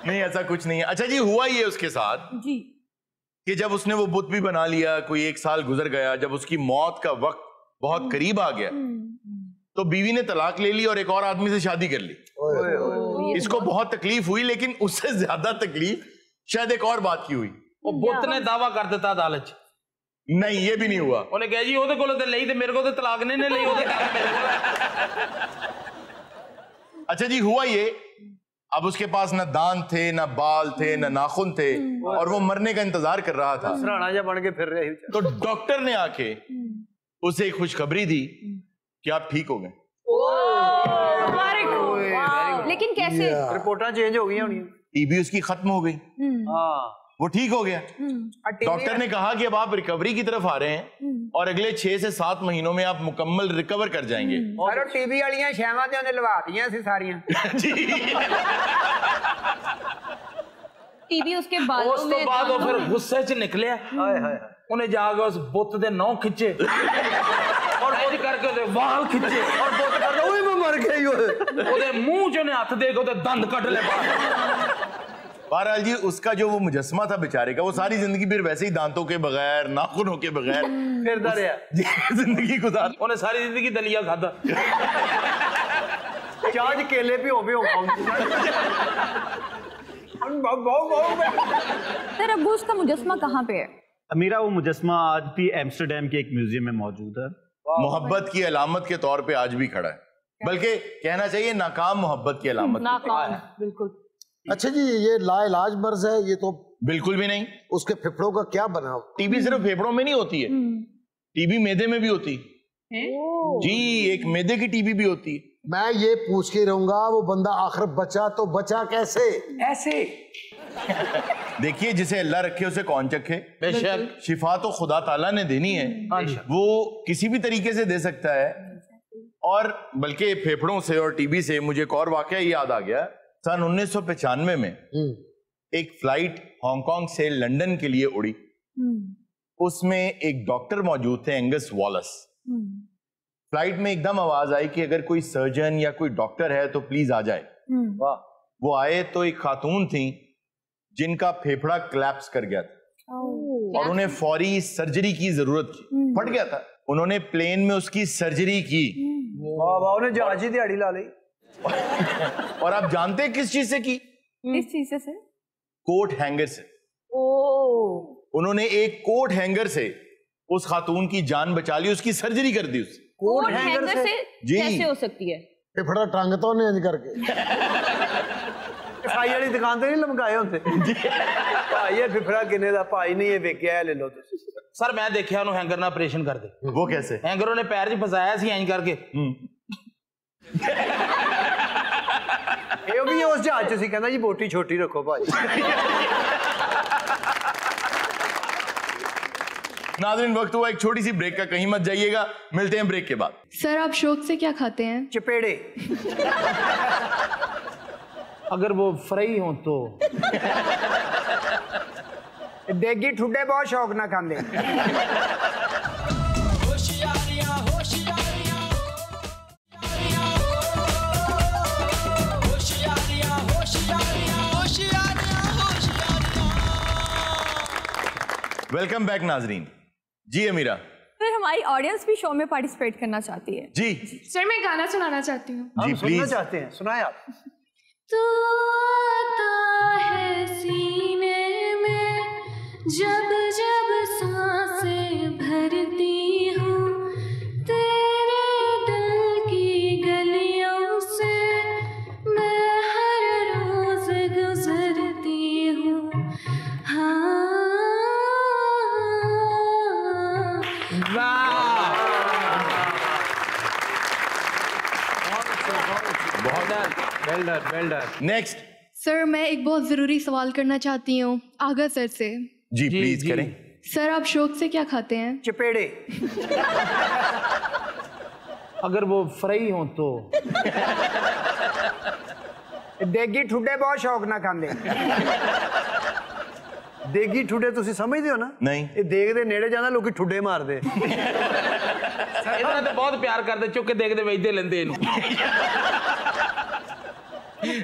नहीं ऐसा कुछ नहीं है। अच्छा जी, हुआ ये उसके साथ जी कि जब उसने वो बुत भी बना लिया, कोई 1 साल गुजर गया, जब उसकी मौत का वक्त बहुत करीब आ गया तो बीवी ने तलाक ले ली और एक और आदमी से शादी कर ली। इसको बहुत तकलीफ हुई, लेकिन उससे ज्यादा तकलीफ शायद एक और बात की हुई। वो बुत ने दावा कर दिता अदालत च। नहीं, ये भी नहीं हुआ। उन्हें कहा जी ਉਹਦੇ ਕੋਲੋਂ ਤੇ ਲਈ ਤੇ ਮੇਰੇ ਕੋਲ ਤੇ ਤਲਾਕ ਨਹੀਂ ਲਈ, ਉਹਦੇ ਘਰ ਮੇਰੇ ਕੋਲ। अच्छा जी, हुआ ये, अब उसके पास ना दांत थे, ना बाल थे, ना नाखून थे, और वो मरने का इंतजार कर रहा था। सराहना जा बन के फिर रहे। तो डॉक्टर ने आके उसे एक खुशखबरी दी कि आप ठीक हो गए। लेकिन कैसे? रिपोर्टां चेंज हो गई होनी, टीबी उसकी खत्म हो गई, हाँ वो ठीक हो गया। डॉक्टर ने कहा कि अब आप रिकवरी की तरफ आ रहे हैं और अगले 6 से 7 महीनों में आप मुकम्मल रिकवर कर जाएंगे। और टीबी वालियां शैवां ते उन्हें लवातियां सी सारियां। टीबी उसके बालों उस तो बाद वो फिर गुस्से च निकलिया, उन्हें जाके उस बुत दे नौ खिंचे और वो करके उसे वाल खिंचे और बुत कर ओए मैं मर गई, ओदे मुंह च ने हाथ दे के ओदे दंद कट ले बाहर। बहरहाल जी, उसका जो वो मुजस्मा था बेचारे का, वो सारी जिंदगी फिर वैसे ही दांतों के बगैर, नाखूनों के बगैर फिरदा रहा, जिंदगी गुजार। उन्हें सारी जिंदगी दलिया खादा, चाज केले भी हो सर अब्बू उसका मुजस्मा कहाँ पे है? मेरा वो मुजस्मा आज भी एम्स्टरडैम के एक म्यूजियम में मौजूद है। मोहब्बत की अलामत के तौर पे आज भी खड़ा है, बल्कि कहना चाहिए नाकाम मोहब्बत की अलामत। नाकाम, बिल्कुल। अच्छा जी, ये लाइलाज मर्ज है ये तो? बिल्कुल भी नहीं। उसके फेफड़ों का क्या बना? टीबी सिर्फ फेफड़ों में नहीं होती है, टीबी मैदे में भी होती है। जी, एक मैदे की टीबी भी होती है। मैं ये पूछ के रहूंगा, वो बंदा आखिर बचा तो बचा कैसे? ऐसे देखिए, जिसे अल्लाह रखे उसे कौन चखे। बेशक शिफा तो खुदा ताला ने देनी है, वो किसी भी तरीके से दे सकता है। और बल्कि फेफड़ों से और टीबी से मुझे एक और वाकया याद आ गया। सन 1995 में एक फ्लाइट हांगकांग से लंदन के लिए उड़ी, उसमें एक डॉक्टर मौजूद थे, एंगस वॉलस। फ्लाइट में एकदम आवाज आई कि अगर कोई सर्जन या कोई डॉक्टर है तो प्लीज आ जाए। वो आए तो एक खातून थी जिनका फेफड़ा क्लैप्स कर गया था और उन्हें फौरी सर्जरी की जरूरत थी, फट गया था। उन्होंने प्लेन में उसकी सर्जरी की। उन्हें जहाज ही दिहाड़ी ला ली। और आप जानते हैं किस चीज से की? किस चीज से? कोट हैंगर से। उन्होंने एक कोट हैंगर से उस खातून की जान बचा ली, उसकी सर्जरी कर दी उससे। कोट हैंगर से जी कैसे हो सकती है? फेफड़ा टंग तो नहीं करके साई वाली दुकान तो नहीं लमकाए होते भाई, ये फिफड़ा किने दा भाई नहीं, ये वेख्या ले लो तुसी। सर मैं देखिया उन्होंने हैंगर ना ऑपरेशन कर दे। वो कैसे? हैंगर ने पैर च फसाया सी ऐं करके। ये भी उस जहाज च सी, कहंदा जी बोटी छोटी रखो भाई। नाज़रीन, वक्त हुआ एक छोटी सी ब्रेक का, कहीं मत जाइएगा, मिलते हैं ब्रेक के बाद। सर आप शौक से क्या खाते हैं? चपेड़े। अगर वो फ्राई हो तो देगी ठुड्डे बहुत शौक ना खाते। होशियारियां होशियारियां होशियारियां होशियारियां होशियारियां होशियारियां। वेलकम बैक नाज़रीन। जी अमीरा। फिर हमारी ऑडियंस भी शो में पार्टिसिपेट करना चाहती है। जी सर मैं गाना सुनाना चाहती हूँ। जी सुनना चाहते हैं, सुनाए आप। तू आता है सीने में जब जब सांसें भरती हूँ, well done, well done. Next. Sir मैं एक बहुत जरूरी सवाल करना चाहती हूँ आगा सर से। जी प्लीज करें। सर आप शौक से क्या खाते हैं? चपेड़े। अगर वो फ्राई हो तो देगी ठुड्डे बहुत शौक ना खाते। देगी ठुड्डे ਤੁਸੀਂ ਸਮਝਦੇ ਹੋ ਨਾ? ਨਹੀਂ। ਇਹ ਦੇਗ ਦੇ ਨੇੜੇ ਜਾਂਦਾ ਲੋਕੀ ਠੁੱਡੇ ਮਾਰਦੇ। ਇਹਨਾਂ ਤੇ ਬਹੁਤ ਪਿਆਰ ਕਰਦੇ, ਚੁੱਕ ਕੇ ਦੇਖਦੇ ਵੇਚਦੇ ਲੈਂਦੇ ਇਹਨੂੰ।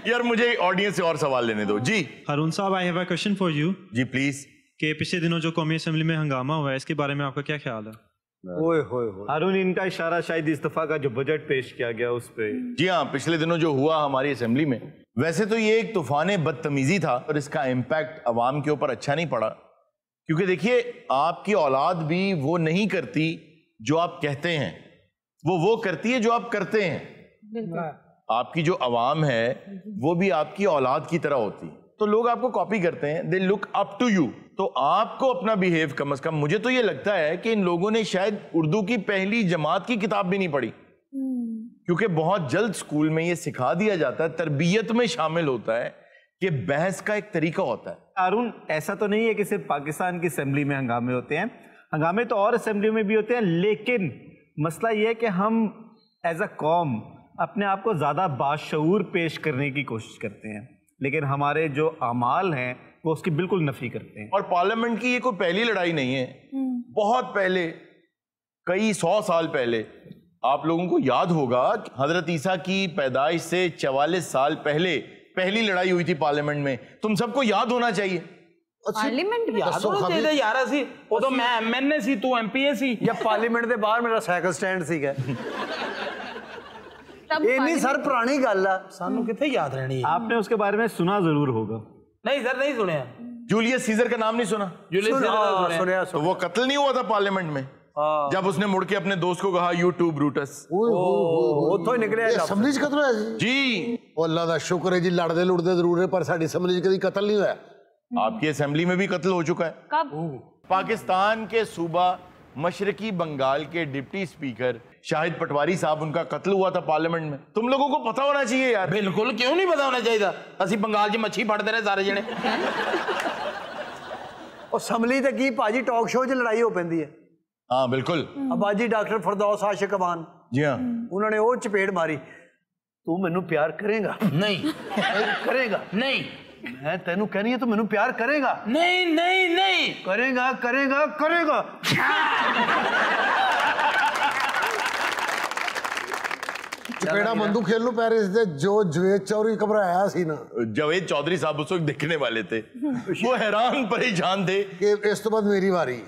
यार मुझे ऑडियंस से और सवाल लेने दो जी। हारून साहब, I have a question for you. जी प्लीज। कि पिछले दिनों जो कौमी असेंबली में हंगामा हुआ है, इसके बारे में आपका क्या ख्याल है? ओए होए हारून, इनका इशारा शायद इस दफा का जो बजट पेश किया गया उस पे। जी हाँ, पिछले दिनों जो हुआ हमारी असेंबली में, वैसे तो ये एक तूफान बदतमीजी था और इसका इम्पैक्ट अवाम के ऊपर अच्छा नहीं पड़ा, क्योंकि देखिए आपकी औलाद भी वो नहीं करती जो आप कहते हैं, वो करती है जो आप करते हैं। आपकी जो अवाम है वो भी आपकी औलाद की तरह होती है, तो लोग आपको कॉपी करते हैं, they look up to you. तो आपको अपना बिहेव कम से कम, मुझे तो ये लगता है कि इन लोगों ने शायद उर्दू की पहली जमात की किताब भी नहीं पढ़ी, क्योंकि बहुत जल्द स्कूल में ये सिखा दिया जाता है, तरबियत में शामिल होता है कि बहस का एक तरीका होता है। हारून, ऐसा तो नहीं है कि सिर्फ पाकिस्तान की असेंबली में हंगामे होते हैं, हंगामे तो और असेंबली में भी होते हैं, लेकिन मसला ये है कि हम एज अ कौम अपने आप को ज्यादा बाशऊर पेश करने की कोशिश करते हैं, लेकिन हमारे जो अमाल हैं वो उसकी बिल्कुल नफी करते हैं। और पार्लियामेंट की ये कोई पहली लड़ाई नहीं है, बहुत पहले, कई 100 साल पहले, आप लोगों को याद होगा हजरत ईसा की पैदाइश से 44 साल पहले पहली लड़ाई हुई थी पार्लियामेंट में। तुम सबको याद होना चाहिए। पार्लियामेंट में याद होना चाहिए यार। ਅਸੀਂ ਉਦੋਂ ਮੈਂ ਐਮਐਨਏ ਸੀ, ਤੂੰ ਐਮਪੀਏ ਸੀ। ਜਾਂ ਪਾਰਲੀਮੈਂਟ ਦੇ ਬਾਹਰ ਮੇਰਾ ਸਾਈਕਲ ਸਟੈਂਡ ਸੀਗਾ। ਇਹ ਨਹੀਂ ਸਰ, ਪੁਰਾਣੀ ਗੱਲ ਆ, ਸਾਨੂੰ ਕਿੱਥੇ ਯਾਦ ਰਹਿਣੀ है। आपने उसके बारे में सुना जरूर होगा। नहीं सर, नहीं सुने। जूलियस सीजर का नाम नहीं सुना? जूलियस सीजर सुना। तो वो कत्ल नहीं हुआ था पार्लियामेंट में, जब उसने मुड़ के अपने दोस्त को कहा यू टू ब्रूटस। ਉੱਥੋਂ ਹੀ ਨਿਕਲਿਆ। ਅਸੈਂਬਲੀ ਚ ਕਤਲ ਹੋਇਆ ਸੀ जी। ਉਹ ਅੱਲਾ ਦਾ ਸ਼ੁਕਰ ਹੈ ਜੀ, ਲੜਦੇ ਲੁੜਦੇ ਜ਼ਰੂਰ ਹੈ, ਪਰ ਸਾਡੀ ਅਸੈਂਬਲੀ ਚ ਕਦੀ ਕਤਲ ਨਹੀਂ ਹੋਇਆ। आपकी असेंबली में भी कत्ल हो चुका है। कब? पाकिस्तान के सूबा मशरकी बंगाल के डिप्टी स्पीकर शाहिद पटवारी साहब, उनका कत्ल हुआ था पार्लियामेंट में। तुम लोगों को पता होना चाहिए यार। बिल्कुल, क्यों नहीं पता होना चाहिए? ਅਸੀਂ ਬੰਗਾਲ 'ਚ ਮੱਛੀ ਫੜਦੇ ਰਹੇ ਸਾਰੇ ਜਣੇ। ਉਹ ਅਸੈਂਬਲੀ ਤੇ ਕੀ ਭਾਜੀ, ਟਾਕ ਸ਼ੋਅ 'ਚ ਲੜਾਈ ਹੋ ਪੈਂਦੀ ਹੈ। हाँ बिल्कुल। ਅਬਾਜੀ ਡਾਕਟਰ ਫਰਦੌਸ ਆਸ਼ਿਕ ਅਵਾਨ, जी हाँ। ਉਹਨਾਂ ਨੇ ਉਹ ਚਪੇੜ ਮਾਰੀ, ਤੂੰ ਮੈਨੂੰ ਪਿਆਰ ਕਰੇਗਾ? नहीं ਕਰੇਗਾ? नहीं। मैं तेनू कहनी है, तू मैनू प्यार करेगा? नहीं नहीं नहीं। करेगा करेगा करेगा। ਚਪੇੜਾ ਬੰਦੂ ਖੇਲ ਨੂੰ ਪੈਰਿਸ ਦੇ ਜੋ ਜਵੇਦ ਚੌਧਰੀ ਘਬਰਾਇਆ ਸੀ ਨਾ, जावेद चौधरी साहब उस वक्त दिखने वाले थे, वो हैरान परेशान थे ਕਿ ਇਸ ਤੋਂ ਬਾਅਦ ਮੇਰੀ ਵਾਰੀ ਹੈ।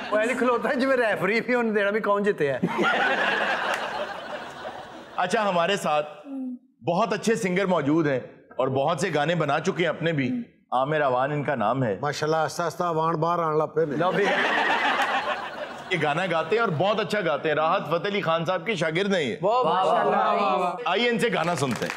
वो ऐसे खलोता है जिवें रेफरी भी उन्हें देना भी कौन जीते है। अच्छा, हमारे साथ बहुत अच्छे सिंगर मौजूद हैं और बहुत से गाने बना चुके हैं अपने भी। आमिर अवान इनका नाम है। माशाल्लाह, आस्ता आस्ता अवान बाहर आने लग पे। ये गाना गाते हैं और बहुत अच्छा गाते हैं। राहत फतेह अली खान साहब के शागिर्द हैं ये। आइए इनसे गाना सुनते हैं।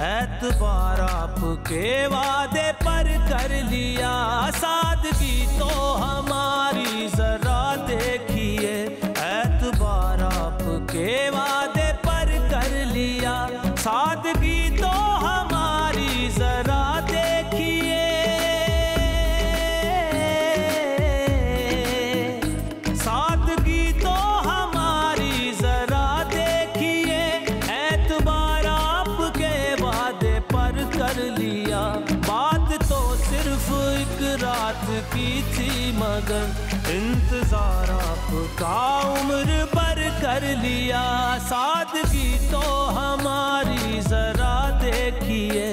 एतबार आपके वादे पर कर लिया, सादगी तो हमारी जरा देखिए, एतबार आपके वादे पर कर लिया, सादगी तो हमारी जरा देखिए, सादगी तो हमारी जरा देखिए, एतबार आपके वादे पर कर लिया, बात तो सिर्फ एक रात की थी मगर इंतजार आपका उम्र भर कर लिया, सादगी तो हमारी जरा देखिए,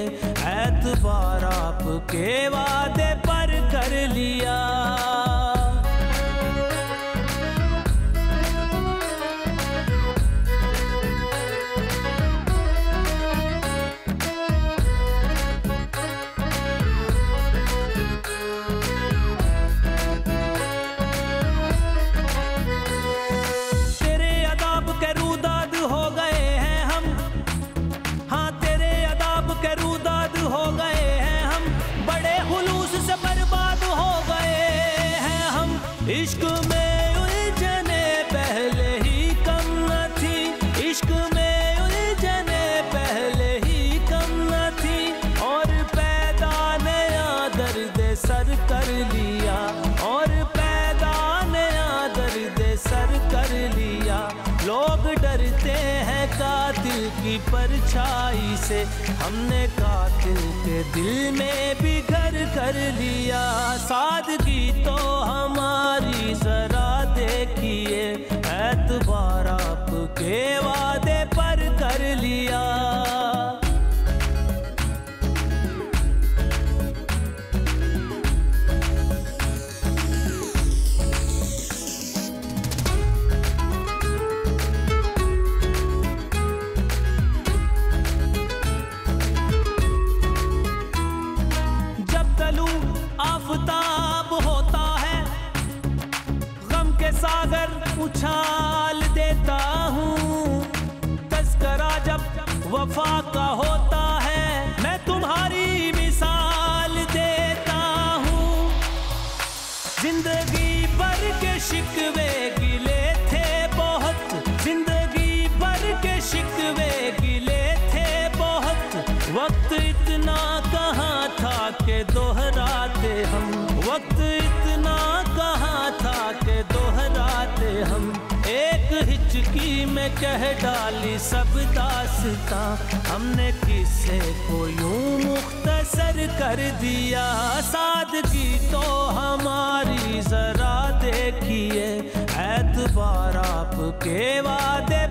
एतबार आपके वादे पर कर लिया। की परछाई से हमने कातिल के दिल में भी घर कर लिया। सादगी तो हमारी जरा देखिए, एतबार आपके वादे पर कर लिया। आफताब होता है गम के सागर उछाल देता हूँ। तस्करा जब वफा का होता है मैं तुम्हारी मिसाल देता हूँ। जिंदगी भर के शिकवे गिले थे बहुत, जिंदगी भर के शिकवे गिले थे बहुत। वक्त इतना कहाँ था कि दोहराते हम, वक्त इतना कहाँ था कि दोहराते हम। एक हिचकी में कह डाली सब दास्तां, हमने किस्से को यूं मुख्तसर कर दिया। सादगी तो हमारी जरा देखिए, एतबार आपके वादे